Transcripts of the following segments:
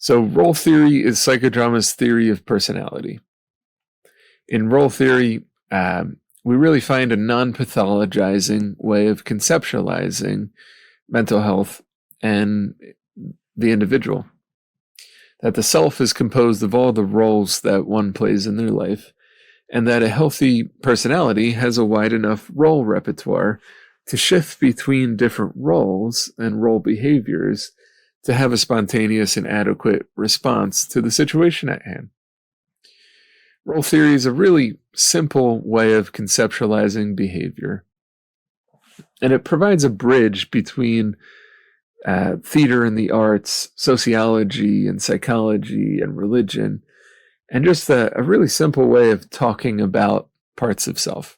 So role theory is psychodrama's theory of personality. In role theory, we really find a non-pathologizing way of conceptualizing mental health and the individual. That the self is composed of all the roles that one plays in their life, and that a healthy personality has a wide enough role repertoire to shift between different roles and role behaviors to have a spontaneous and adequate response to the situation at hand. Role theory is a really simple way of conceptualizing behavior, and it provides a bridge between theater and the arts, sociology and psychology and religion, and just a really simple way of talking about parts of self.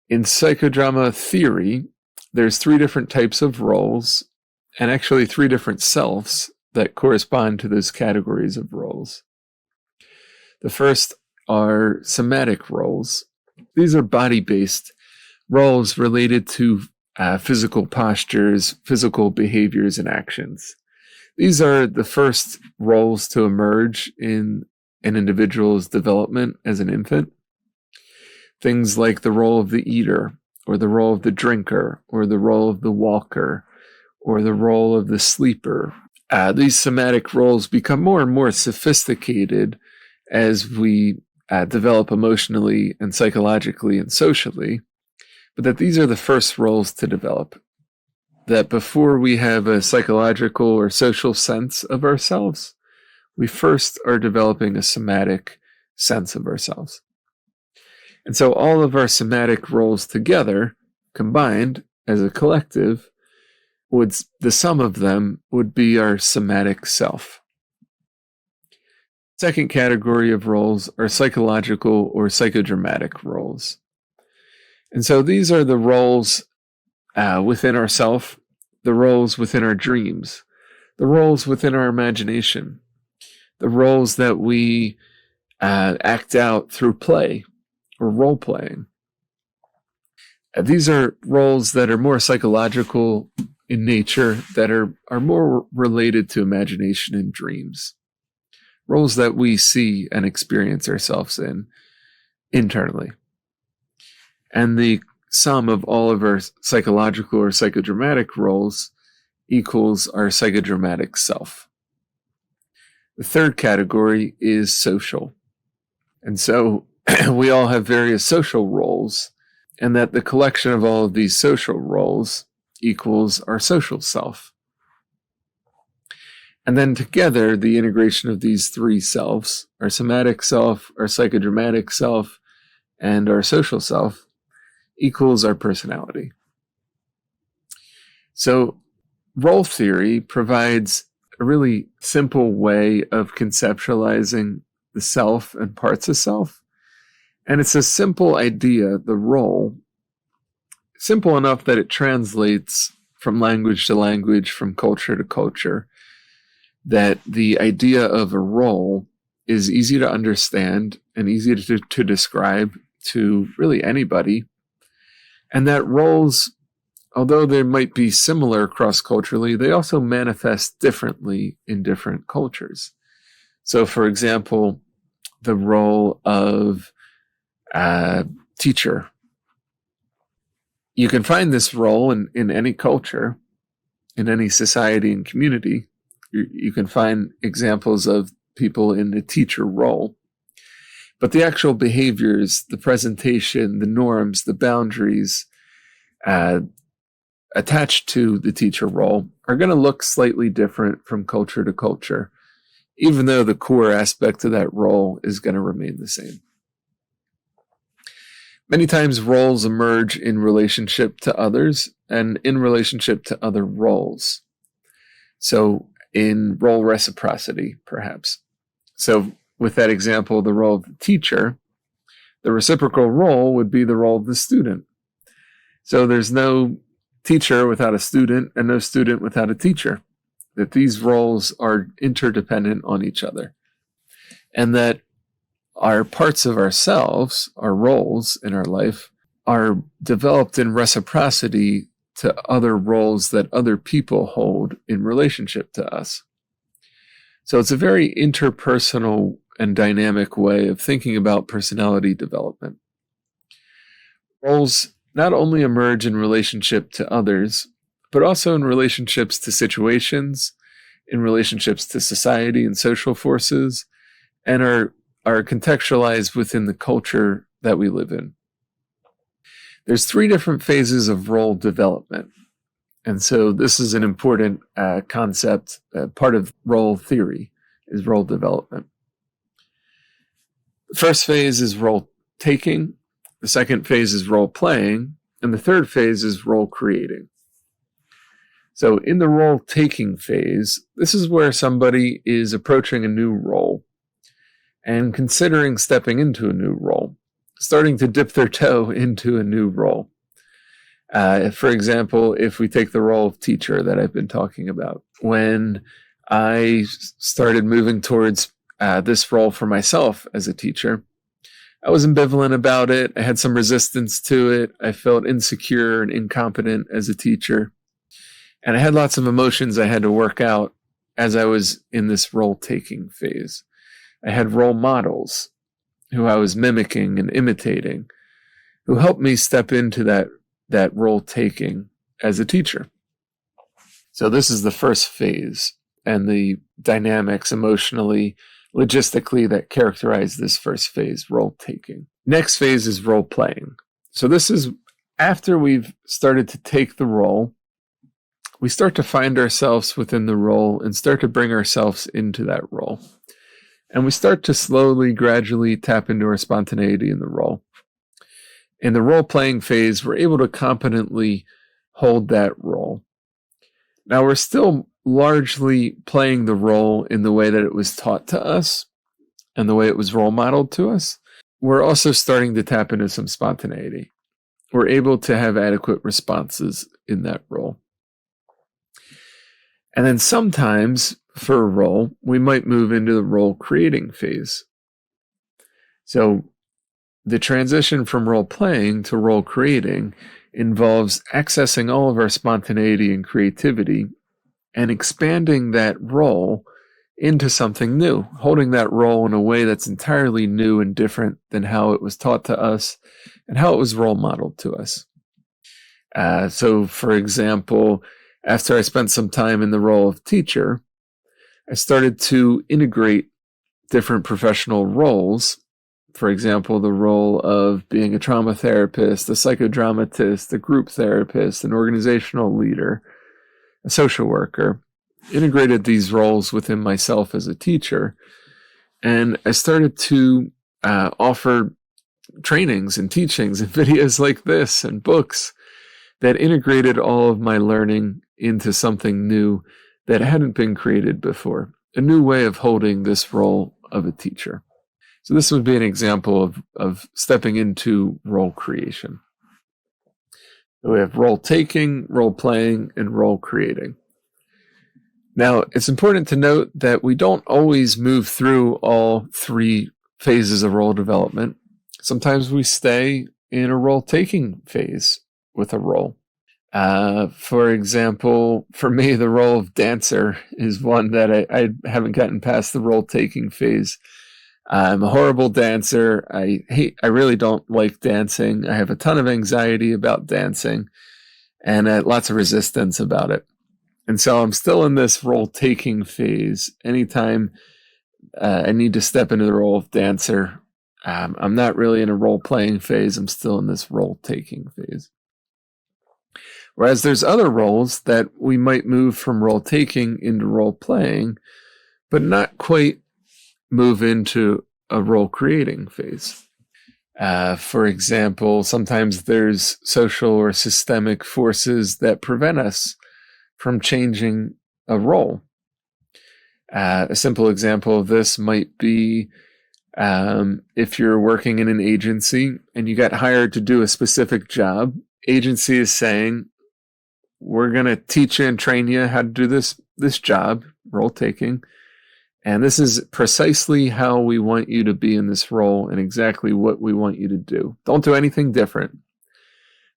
In psychodrama theory, there's 3 different types of roles, and actually 3 different selves that correspond to those categories of roles. The first are somatic roles. These are body-based roles related to physical postures, physical behaviors, and actions. These are the first roles to emerge in an individual's development as an infant. Things like the role of the eater, or the role of the drinker, or the role of the walker, or the role of the sleeper. These somatic roles become more and more sophisticated as we develop emotionally and psychologically and socially, but that these are the first roles to develop. That before we have a psychological or social sense of ourselves, we first are developing a somatic sense of ourselves. And so all of our somatic roles together, combined as a collective, the sum of them would be our somatic self. Second category of roles are psychological or psychodramatic roles. And so these are the roles within ourself, the roles within our dreams, the roles within our imagination, the roles that we act out through play or role playing. These are roles that are more psychological in nature, that are more related to imagination and dreams. Roles that we see and experience ourselves in internally. And the sum of all of our psychological or psychodramatic roles equals our psychodramatic self. The third category is social. And so we all have various social roles, and that the collection of all of these social roles equals our social self. And then together, the integration of these 3 selves, our somatic self, our psychodramatic self, and our social self, equals our personality. So role theory provides a really simple way of conceptualizing the self and parts of self. And it's a simple idea, the role, simple enough that it translates from language to language, from culture to culture, that the idea of a role is easy to understand and easy to describe to really anybody. And that roles, although they might be similar cross-culturally, they also manifest differently in different cultures. So, for example, the role of teacher. You can find this role in any culture, in any society and community. You can find examples of people in the teacher role. But the actual behaviors, the presentation, the norms, the boundaries attached to the teacher role are going to look slightly different from culture to culture, even though the core aspect of that role is going to remain the same. Many times roles emerge in relationship to others and in relationship to other roles. So in role reciprocity, perhaps. So with that example, the role of the teacher, the reciprocal role would be the role of the student. So there's no teacher without a student and no student without a teacher. That these roles are interdependent on each other. And that our parts of ourselves, our roles in our life, are developed in reciprocity to other roles that other people hold in relationship to us. So it's a very interpersonal and dynamic way of thinking about personality development. Roles not only emerge in relationship to others, but also in relationships to situations, in relationships to society and social forces, and are contextualized within the culture that we live in. There's 3 different phases of role development. And so this is an important concept, part of role theory is role development. The first phase is role taking, the second phase is role playing, and the third phase is role creating. So in the role taking phase, this is where somebody is approaching a new role and considering stepping into a new role, starting to dip their toe into a new role. For example, if we take the role of teacher that I've been talking about, when I started moving towards this role for myself as a teacher, I was ambivalent about it. I had some resistance to it. I felt insecure and incompetent as a teacher. And I had lots of emotions I had to work out as I was in this role-taking phase. I had role models who I was mimicking and imitating, who helped me step into that role-taking as a teacher. So this is the first phase, and the dynamics emotionally, logistically, that characterize this first phase, role-taking. Next phase is role-playing. So this is after we've started to take the role, we start to find ourselves within the role and start to bring ourselves into that role. And we start to slowly, gradually tap into our spontaneity in the role. In the role-playing phase, we're able to competently hold that role. Now, we're still largely playing the role in the way that it was taught to us and the way it was role modeled to us. We're also starting to tap into some spontaneity. We're able to have adequate responses in that role. And then sometimes, for a role, we might move into the role-creating phase. So the transition from role-playing to role-creating involves accessing all of our spontaneity and creativity and expanding that role into something new, holding that role in a way that's entirely new and different than how it was taught to us and how it was role modeled to us. So, for example, after I spent some time in the role of teacher, I started to integrate different professional roles. For example, the role of being a trauma therapist, a psychodramatist, a group therapist, an organizational leader, a social worker. Integrated these roles within myself as a teacher. And I started to offer trainings and teachings and videos like this and books that integrated all of my learning into something new that hadn't been created before, a new way of holding this role of a teacher. So this would be an example of stepping into role creation. So we have role taking, role playing, and role creating. Now, it's important to note that we don't always move through all 3 phases of role development. Sometimes we stay in a role-taking phase with a role. For example, for me, the role of dancer is one that I haven't gotten past the role-taking phase. I'm a horrible dancer. I really don't like dancing. I have a ton of anxiety about dancing and lots of resistance about it. And so I'm still in this role-taking phase. Anytime I need to step into the role of dancer, I'm not really in a role-playing phase. I'm still in this role-taking phase. Whereas there's other roles that we might move from role-taking into role-playing, but not quite move into a role-creating phase. For example, sometimes there's social or systemic forces that prevent us from changing a role. A simple example of this might be if you're working in an agency and you got hired to do a specific job, agency is saying, we're going to teach you and train you how to do this job, role taking, and this is precisely how we want you to be in this role and exactly what we want you to do. Don't do anything different.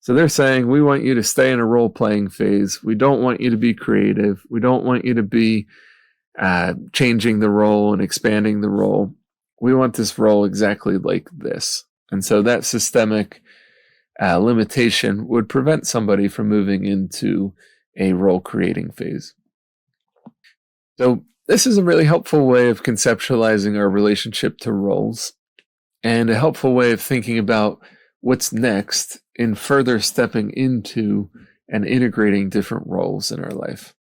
So they're saying, we want you to stay in a role-playing phase. We don't want you to be creative. We don't want you to be changing the role and expanding the role. We want this role exactly like this. And so that systemic limitation would prevent somebody from moving into a role creating phase. So this is a really helpful way of conceptualizing our relationship to roles, and a helpful way of thinking about what's next in further stepping into and integrating different roles in our life,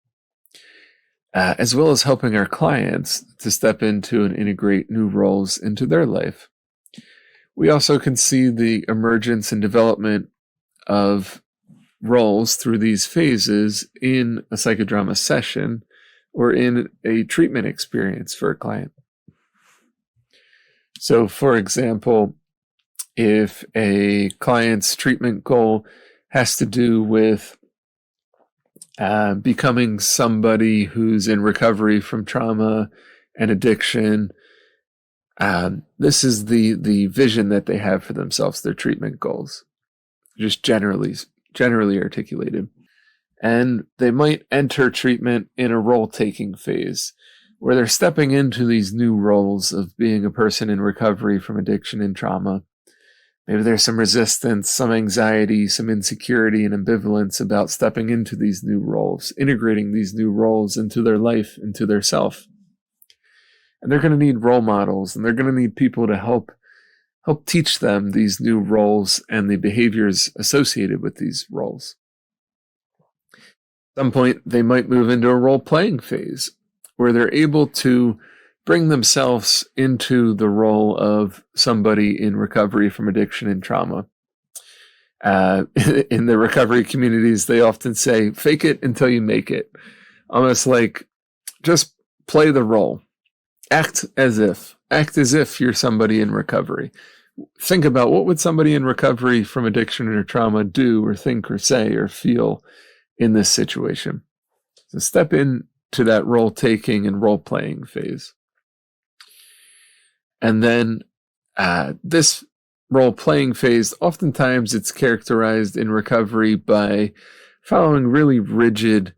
as well as helping our clients to step into and integrate new roles into their life. We also can see the emergence and development of roles through these phases in a psychodrama session or in a treatment experience for a client. So, for example, if a client's treatment goal has to do with becoming somebody who's in recovery from trauma and addiction, this is the vision that they have for themselves, their treatment goals, just generally articulated. And they might enter treatment in a role-taking phase, where they're stepping into these new roles of being a person in recovery from addiction and trauma. Maybe there's some resistance, some anxiety, some insecurity and ambivalence about stepping into these new roles, integrating these new roles into their life, into their self. And they're going to need role models, and they're going to need people to help teach them these new roles and the behaviors associated with these roles. At some point, they might move into a role-playing phase, where they're able to bring themselves into the role of somebody in recovery from addiction and trauma. In the recovery communities, they often say, fake it until you make it. Almost like, just play the role. Act as if you're somebody in recovery. Think about, what would somebody in recovery from addiction or trauma do or think or say or feel in this situation? So step into that role-taking and role-playing phase. And then this role-playing phase, oftentimes it's characterized in recovery by following really rigid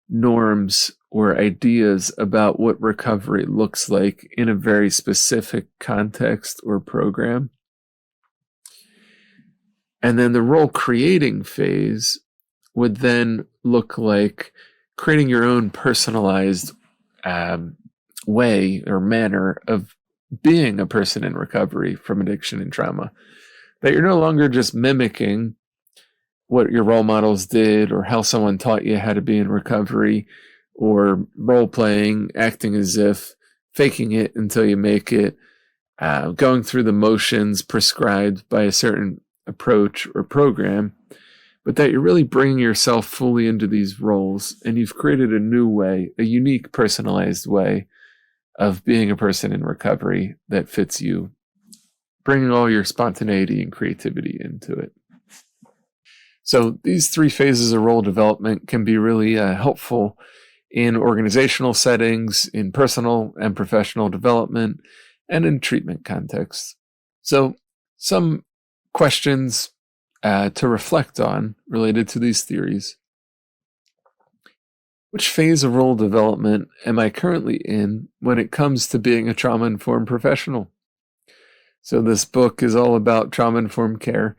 norms or ideas about what recovery looks like in a very specific context or program. And then the role-creating phase would then look like creating your own personalized way or manner of being a person in recovery from addiction and trauma. That you're no longer just mimicking what your role models did or how someone taught you how to be in recovery, or role-playing, acting as if, faking it until you make it, going through the motions prescribed by a certain approach or program, but that you're really bringing yourself fully into these roles, and you've created a new way, a unique, personalized way of being a person in recovery that fits you, bringing all your spontaneity and creativity into it. So these three phases of role development can be really helpful in organizational settings, in personal and professional development, and in treatment contexts. So some questions to reflect on related to these theories. Which phase of role development am I currently in when it comes to being a trauma-informed professional? So this book is all about trauma-informed care.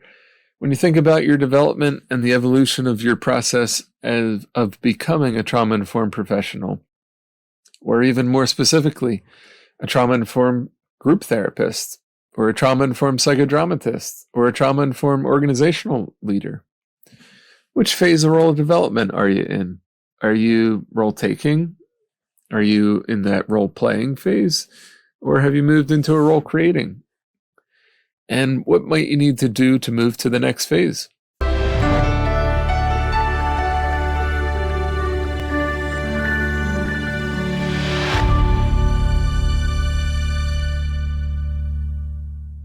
When you think about your development and the evolution of your process of becoming a trauma-informed professional, or even more specifically, a trauma-informed group therapist, or a trauma-informed psychodramatist, or a trauma-informed organizational leader, which phase of role development are you in? Are you role-taking? Are you in that role-playing phase? Or have you moved into a role-creating? And what might you need to do to move to the next phase?